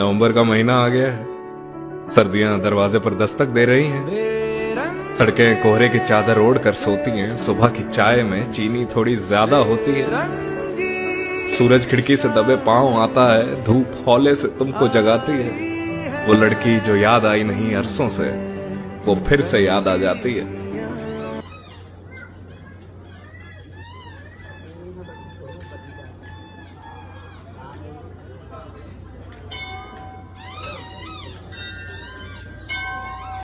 नवंबर का महीना आ गया है। सर्दियां दरवाजे पर दस्तक दे रही हैं। सड़कें कोहरे की चादर ओढ़ कर सोती हैं। सुबह की चाय में चीनी थोड़ी ज्यादा होती है। सूरज खिड़की से दबे पांव आता है। धूप हौले से तुमको जगाती है। वो लड़की जो याद आई नहीं अरसों से, वो फिर से याद आ जाती है।